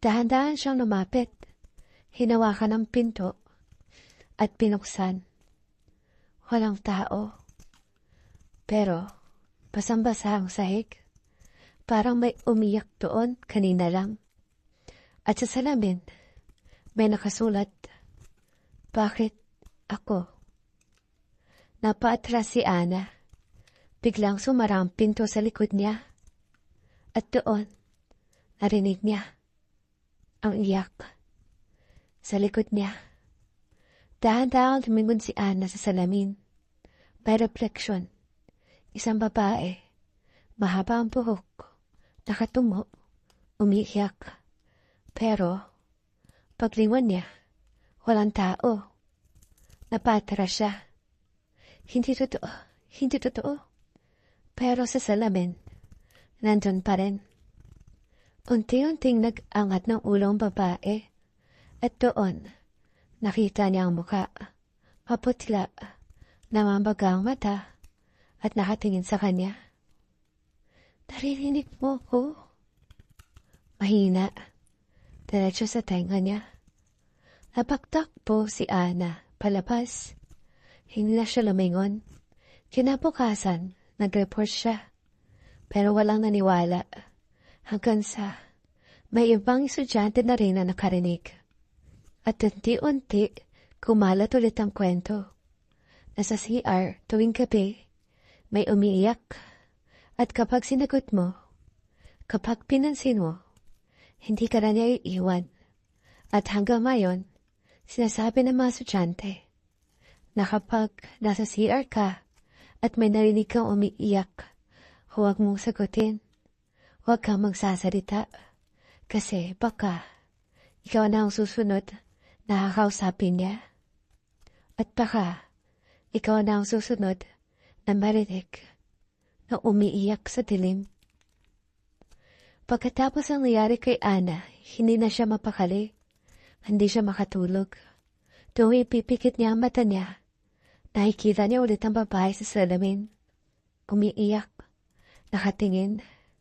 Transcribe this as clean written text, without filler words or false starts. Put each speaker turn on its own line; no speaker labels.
Dahan-dahan siyang lumapit. Hinawakan ang pinto at pinuksan. Walang tao. Pero basang-basa ang sahig. Parang may umiyak doon kanina lang. At sa salamin, may nakasulat, "Bakit ako?" Napaatras si Ana. Biglang sumara ang pinto sa likod niya. At doon, narinig niya ang iyak. Sa likod niya, dahan-dahan lumingon si Ana sa salamin. May refleksyon. Isang babae, mahaba ang buhok, nakatungo, umiiyak. Pero, paglingon niya, walang tao. Napatras siya. Hindi totoo. Pero sa salamin, nandun pa rin. Unti-unting nag-angat ng ulo ang babae. At doon, nakita niya ang muka. Maputla, namambaga ang mata, at nakatingin sa kanya. "Narinig mo ko?" Mahina, diretso sa tenga niya. Napagtakbo si Ana, palabas. Hindi na siya lumingon. Kinabukasan, nag-report siya. Pero walang naniwala. Hanggang sa may ibang estudyante na rin na nakarinig. At unti-unti, kumalat ulit ang kwento. Nasa CR tuwing gabi, may umiiyak. At kapag sinagot mo, kapag pinansin mo, hindi ka na niya iiwan. At hanggang ngayon, sinasabi ng mga estudyante na kapag nasa CR ka at may narinig kang umiiyak, huwag mong sagutin. Huwag kang magsasalita. Kasi baka ikaw na ang susunod na kakausapin niya. At baka ikaw na ang susunod na marinig na umiiyak sa dilim. Pagkatapos ang nangyari kay Ana, hindi na siya mapakali. Hindi siya makatulog. Tuwing ipipikit niya ang mata niya, nakikita niya ulit ang babae sa salamin. Umiiyak, nakatingin,